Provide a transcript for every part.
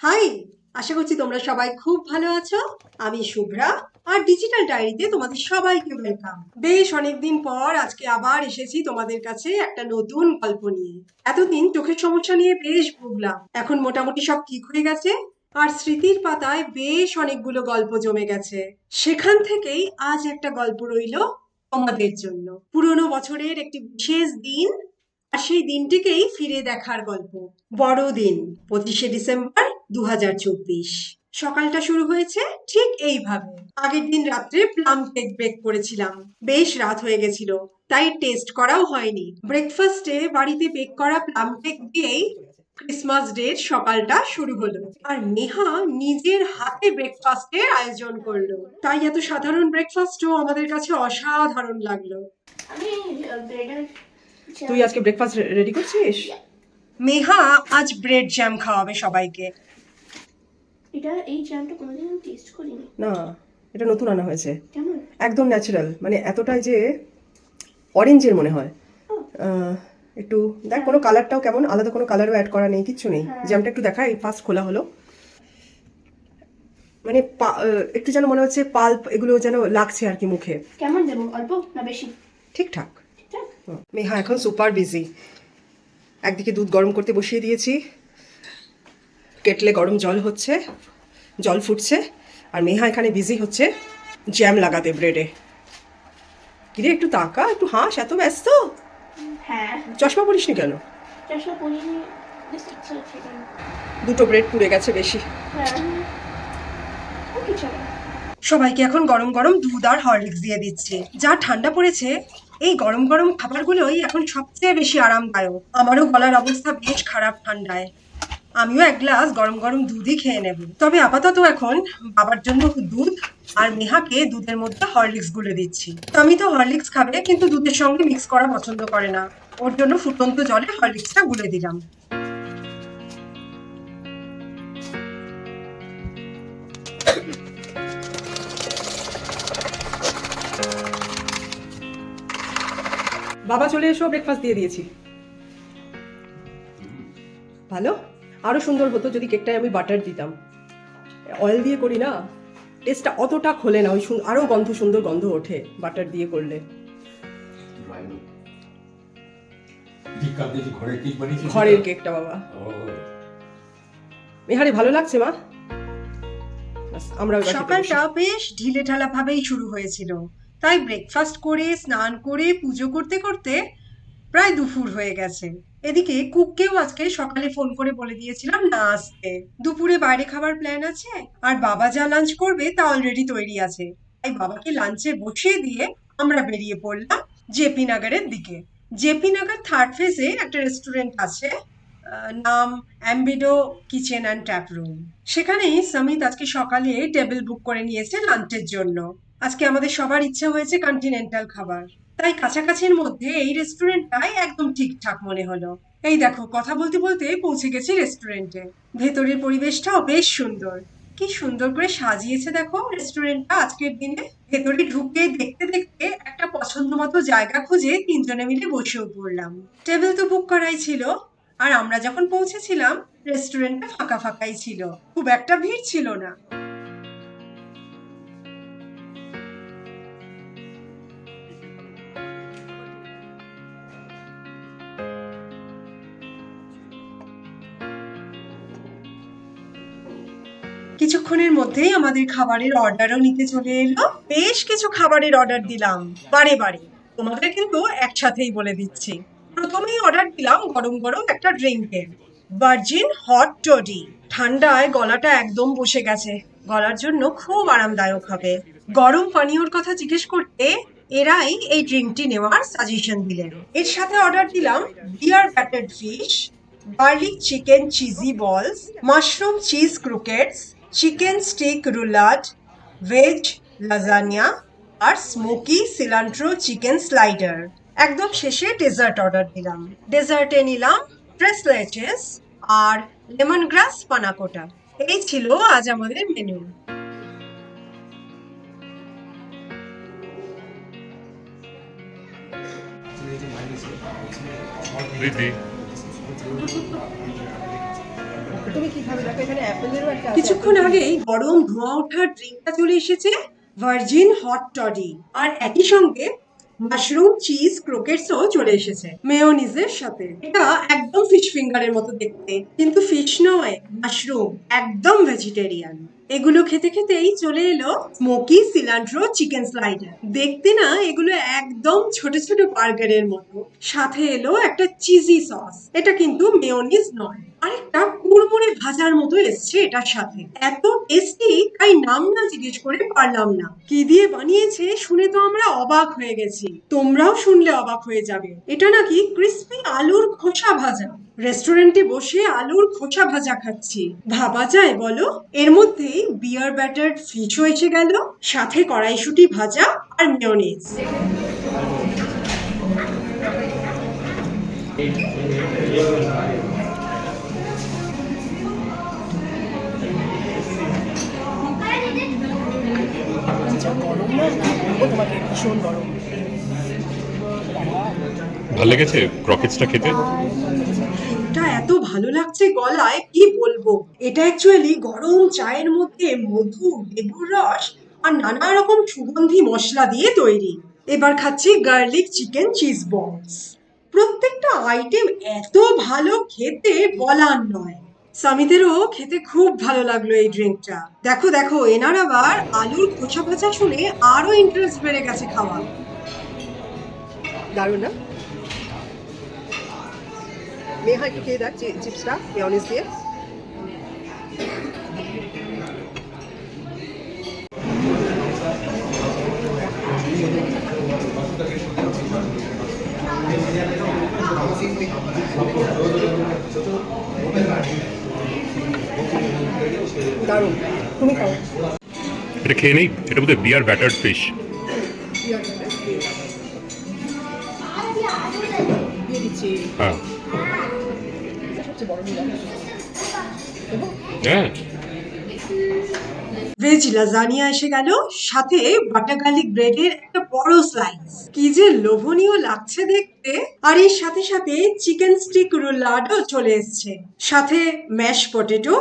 High, আশা করছি তোমরা সবাই খুব ভালো আছো। আমি শুভ্রা, আর ডিজিটাল ডায়েরিতে তোমাদের সবাইকে ওয়েলকাম। বেশ অনেকদিন পর আজকে আবার এসেছি তোমাদের কাছে একটা নতুন গল্প নিয়ে। এতদিন চোখের সমস্যা নিয়ে বেশ ভুগলাম, এখন মোটামুটি সব ঠিক হয়ে গেছে। আর স্মৃতির পাতায় বেশ অনেকগুলো গল্প জমে গেছে। সেখান থেকেই আজ একটা গল্প রইলো তোমাদের জন্য। পুরোনো বছরের একটি বিশেষ দিন, আর সেই দিনটিকেই ফিরে দেখার গল্প। বড়দিন, 25শে ডিসেম্বর 2024। সকালটা শুরু হয়েছে ঠিক এইভাবে। আগের দিন রাত্রে প্লাম কেক বেক করেছিলাম, বেশ রাত হয়ে গেছিল, তাই টেস্ট করাও হয়নি। ব্রেকফাস্টে বাড়িতে বেক করা প্লাম কেক দিয়েই ক্রিসমাস ডের সকালটা শুরু হলো। আর নেহা নিজের হাতে ব্রেকফাস্টের আয়োজন করলো, তাই এত সাধারণ ব্রেকফাস্টও আমাদের কাছে অসাধারণ লাগলো। আমি ব্রেডের তুই আজকে ব্রেকফাস্ট রেডি করছিস? মেহা আজ ব্রেড জ্যাম খাওয়াবে সবাইকে। এই জ্যামটা কোনোদিন আমি টেস্ট করিনি। না, এটা নতুন আনা হয়েছে, কেমন? একদম ন্যাচারাল, মানে এতটাই যে অরেঞ্জের মনে হয়। একটু দেখ, কোনো কালারটাও কেমন আলাদা, কোনো কালারও অ্যাড করা নেই, কিচ্ছু নেই। জ্যামটা একটু দেখা, এই ফার্স্ট খোলা হলো, মানে একটু যেন মনে হচ্ছে পাল্প এগুলো যেন লাগছে আর কি মুখে। কেমন দেবো, অল্প না বেশি? ঠিকঠাক। ঠিকঠাক। মেহা এখন সুপার বিজি। একদিকে দুধ গরম করতে বসিয়ে দিয়েছি, কেটলে গরম জল হচ্ছে, জল ফুটছে, আর মেহা এখানে বিজি হচ্ছে জ্যাম লাগাতে ব্রেডে। কিরে একটু তাকা, একটু হাস, এত ব্যস্ত। হ্যাঁ, চশমা পরিসনি কেন? চশমা পরিনি, জাস্ট ইচ্ছা হচ্ছে কেন। দুটো ব্রেড পুড়ে গেছে বেশি। হ্যাঁ, ও কিছু না। সবাইকে এখন গরম গরম দুধ আর হরলিক্স দিয়ে দিচ্ছি। যা ঠান্ডা পড়েছে, এই গরম গরম খাবারগুলোই এখন সবচেয়ে বেশি আরামদায়ক। আমারও গলার অবস্থা বেশ খারাপ ঠান্ডায়। আমিও এক গ্লাস গরম গরম দুধই খেয়ে নেব। তবে আপাতত এখন বাবার জন্য দুধ আর নেহাকে দুধের মধ্যে হরলিক্স গুলে দিচ্ছি। আমি তো হরলিক্স খাবে, কিন্তু দুধের সঙ্গে মিক্স করা পছন্দ করে না। ওর জন্য ফুটন্ত জলে হরলিক্সটা গুলে দিলাম। বাবা চলে এসো, ব্রেকফাস্ট দিয়ে দিয়েছি। ভালো, আরো সুন্দর হতো যদি কেকটায় আমি বাটার দিতাম। অয়েল দিয়ে করি না, টেস্টটা অতটা খোলে না, ওই আরো গন্ধ, সুন্দর গন্ধ ওঠে বাটার দিয়ে করলে। ঘরের কেকটা বাবা। মেহারে ভালো লাগছে মা? আমরা সকালটা বেশ ঢিলেঢালা ভাবেই শুরু হয়েছিল, তাই ব্রেকফাস্ট করে স্নান করে পুজো করতে করতে প্রায় দুপুর হয়ে গেছে। এদিকে কুককেও আজকে সকালে ফোন করে বলে দিয়েছিলাম না আসতে। দুপুরে বাইরে খাবার প্ল্যান আছে, আর বাবা যা লাঞ্চ করবে তা অলরেডি তৈরি আছে। তাই বাবাকে লাঞ্চে বসিয়ে দিয়ে আমরা বেরিয়ে পড়লাম জেপি নগরের দিকে। জেপি নগর থার্ড ফেজে একটা রেস্টুরেন্ট আছে, নাম অ্যাম্বিডো কিচেন অ্যান্ড ট্যাপ রুম। সেখানেই সমিত আজকে সকালে টেবিল বুক করে নিয়েছে লাঞ্চের জন্য। আজকে আমাদের সবার ইচ্ছা হয়েছে কন্টিনেন্টাল খাবার, তাই কাছাকাছির মধ্যে এই রেস্টুরেন্টটাই একদম ঠিকঠাক মনে হলো। এই দেখো, কথা বলতে বলতে পৌঁছে গেছি রেস্টুরেন্টে। ভেতরের পরিবেশটাও বেশ সুন্দর। কি সুন্দর করে সাজিয়েছে দেখো রেস্টুরেন্টটা আজকের দিনে। ভেতরে ঢুকে দেখতে দেখতে একটা পছন্দ মতো জায়গা খুঁজে তিনজনে মিলে বসেও পড়লাম। টেবিল তো বুক করাই ছিল, আর আমরা যখন পৌঁছেছিলাম রেস্টুরেন্টটা ফাঁকা ফাঁকাই ছিল, খুব একটা ভিড় ছিল না। কিছুক্ষণের মধ্যেই আমাদের খাবারের অর্ডারও নিতে চলে এলো। বেশ কিছু খাবারের অর্ডার দিলাম বারে বারে, তোমাদের কিন্তু একসাথেই বলে দিচ্ছি। প্রথমেই অর্ডার দিলাম গরম গরম একটা ড্রিঙ্কের, ভার্জিন হট টডি। ঠান্ডায় গলাটা একদম বসে গেছে, গলার জন্য খুব আরামদায়ক হবে। গরম পানীয়র কথা জিজ্ঞেস করতে এরাই এই ড্রিঙ্কটি নেওয়ার সাজেশন দিলেন। এর সাথে অর্ডার দিলাম beer battered fish, garlic chicken cheesy balls, mushroom cheese croquettes, chicken stick roulade, veg lasagna, আর স্মোকি সিলান্ট্রো চিকেন স্লাইডার। একদম শেষে ডেজার্ট অর্ডার দিলাম। ডেজার্টে নিলাম ফ্রেশ লেচেস আর লেমন গ্রাস পানাকোটা। এই ছিল আজ আমাদের মেনু। দিদি তুমি কি খাবে দেখো, এখানে অ্যাপেলেরও একটা আছে। কিছুক্ষণ আগেই গরম ধোঁয়া ওঠার ড্রিঙ্কটা চলে এসেছে, ভার্জিন হট টডি, আর একই সঙ্গে মাশরুম চিজ ক্রোকেটসও চলে এসেছে মেয়োনিজের সাথে। এটা একদম ফিশ ফিঙ্গারের মতো দেখতে, কিন্তু ফিশ নয়, মাশরুম, একদম ভেজিটেরিয়ান। এগুলো খেতে খেতেই চলে এলো স্মোকি সিলান্ট্রো চিকেন স্লাইডার। দেখতে না এগুলো একদম ছোট ছোট বার্গারের মতো, সাথে এলো একটা চিজি সস। এটা কিন্তু মেয়োনিজ নয়, আরেকটা কুড়মুড়ে ভাজার মতো এসছে এটার সাথে। এত টেস্টি, তাই নাম না জিজ্ঞেস করে পারলাম না। কি দিয়ে বানিয়েছে শুনে তো আমরা অবাক হয়ে গেছি, তোমরাও শুনলে অবাক হয়ে যাবে। এটা নাকি ক্রিস্পি আলুর খোসা ভাজা। রেস্টুরেন্টে বসে আলুর খোসা ভাজা খাচ্ছি, ভাবা যায় বলো? এর মধ্যেই বিয়ার ব্যাটার্ড ফিশও এসে গেল, সাথে কড়াইশুঁটি ভাজা আর মেয়োনিজ। যা গরম না, ও তোমাকে ভীষণ গরম। ভালো লেগেছে ক্রকেটসটা খেতে? এটা এত ভালো লাগছে গলায়, কি বলবো। এটা অ্যাকচুয়ালি গরম চায়ের মধ্যে মধু, লেবুর রস আর নানা রকম সুগন্ধি মশলা দিয়ে তৈরি। এবার খাচ্ছি গার্লিক চিকেন চিজ বলস। প্রত্যেকটা আইটেম এত ভালো খেতে, বলার নয়। সামিতেরও খেতে খুব ভালো লাগলো এই ড্রিঙ্কটা। দেখো দেখো, এনার আবার আলুর খোসা ভাজা শুনে আরো ইন্টারেস্ট বেড়ে গেছে খাওয়া। দারুণ না? মেহা একটু খেয়ে দেখ চিপসটা মেয়োনিজ দিয়ে। দারুণ, তুমি খাও। এটা খেয়ে নেই, এটা বোধহয় বিয়ার ব্যাটার্ড ফিশ। দিয়ে দিচ্ছি হ্যাঁ সবচেয়ে বড় নিলাম। দেবো? হ্যাঁ, ভেজ লাজানিয়া এসে গেল, সাথে বাটার গার্লিক ব্রেডের একটা বড় স্লাইস। কি যে লোভনীয় লাগছে দেখতে। আর এর সাথে সাথে চিকেন স্টিক রুলাডও চলে এসছে, সাথে ম্যাশ পটেটো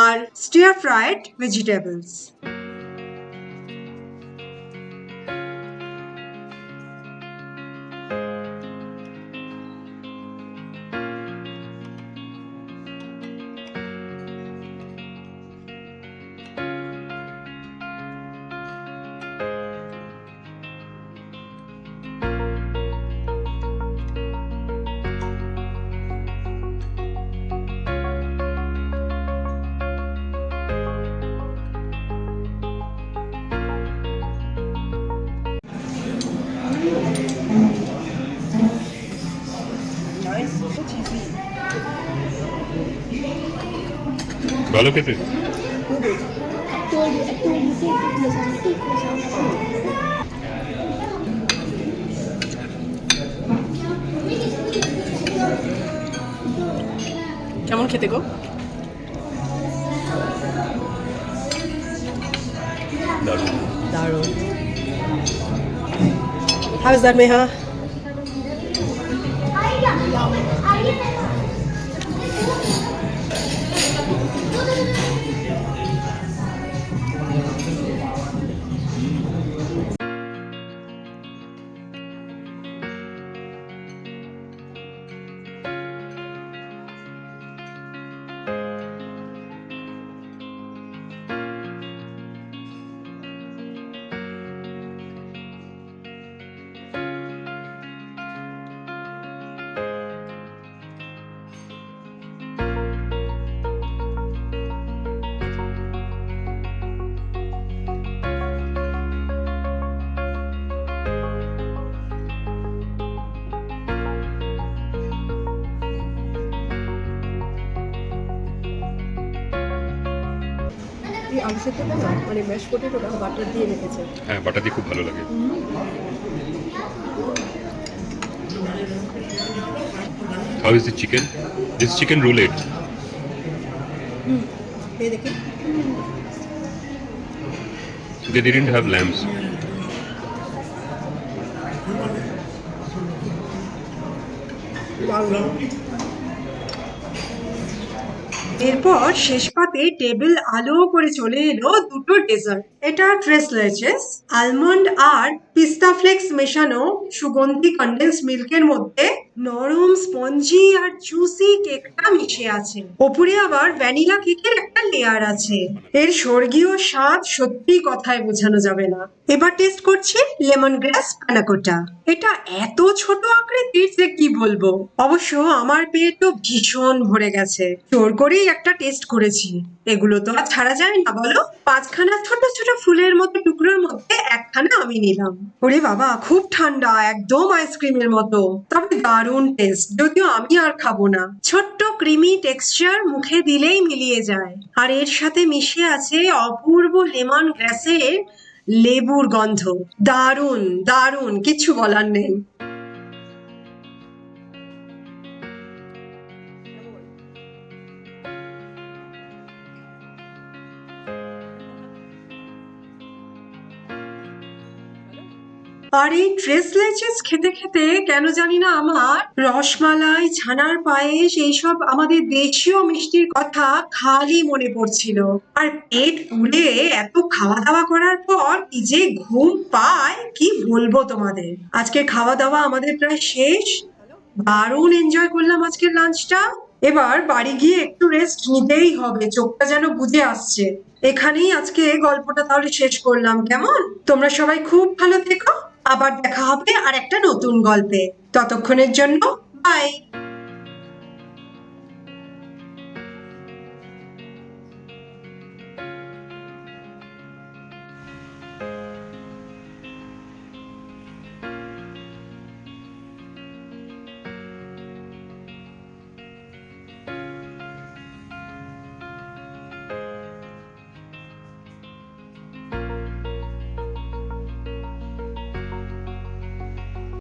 আর stir fried vegetables. Nice, so cheesy. ভালো খেতে। কেমন খেতে গো? দারুণ। দারুণ। How is that, Meha? এই আলু সেদ্ধটা না, মানে ম্যাশ পটেটোটা বাটার দিয়ে রেখেছে। হ্যাঁ, বাটা দিয়ে খুব ভালো লাগে। How is the chicken? This chicken roulette. খেয়ে দেখি। They didn't have lambs. দারুণ। এরপর শেষ পাতে টেবিল আলো করে চলে এলো দুটো ডেজার্ট। এটা ট্রেস লেচেস, আলমন্ড আর পিস্তা ফ্লেক্স মেশানো সুগন্ধি কনডেন্স মিল্কের মধ্যে নরম স্পঞ্জি আর জুসি কেকটা মিশে আছে। ওপরে আবার ভ্যানিলা কেকের একটা লেয়ার আছে। এর স্বর্গীয় স্বাদ সত্যি কথায় বোঝানো যাবে না। এবার টেস্ট করছি লেমন গ্রাস প্যানাকোটা। এটা এত ছোট আকৃতির যে কি বলবো। অবশ্য আমার পেটও ভীষণ ভরে গেছে। জোর করেই একটা টেস্ট করেছি। এগুলো তো আর ছাড়া যায় না বলো। 5খানা ছোট ছোট ফুলের মতো টুকরোর মধ্যে একখানা আমি নিলাম। ওরে বাবা, খুব ঠান্ডা, একদম আইসক্রিমের মতো। তবে দারুণ টেস্ট, যদিও আমি আর খাবো না। ছোট্ট ক্রিমি টেক্সচার, মুখে দিলেই মিলিয়ে যায়। আর এর সাথে মিশে আছে অপূর্ব লেমন গ্রাসের লেবুর গন্ধ। দারুণ দারুণ, কিচ্ছু বলার নেই। আর এই ট্রেস লেচেস খেতে খেতে কেন জানি না আমার রসমালাই, ছানার পায়েস, এইসব আমাদের দেশীয় মিষ্টির কথা খালি মনে পড়ছিল। আর পেট পুড়ে এত খাওয়া দাওয়া করার পর কি যে ঘুম পায়, কি বলবো তোমাদের। আজকে খাওয়া দাওয়া আমাদের প্রায় শেষ। দারুণ এনজয় করলাম আজকের লাঞ্চটা। এবার বাড়ি গিয়ে একটু রেস্ট নিতেই হবে, চোখটা যেন বুজে আসছে। এখানেই আজকে গল্পটা তাহলে শেষ করলাম, কেমন? তোমরা সবাই খুব ভালো থেকো। আবার দেখা হবে আর একটা নতুন গল্পে। ততক্ষণের জন্য বাই।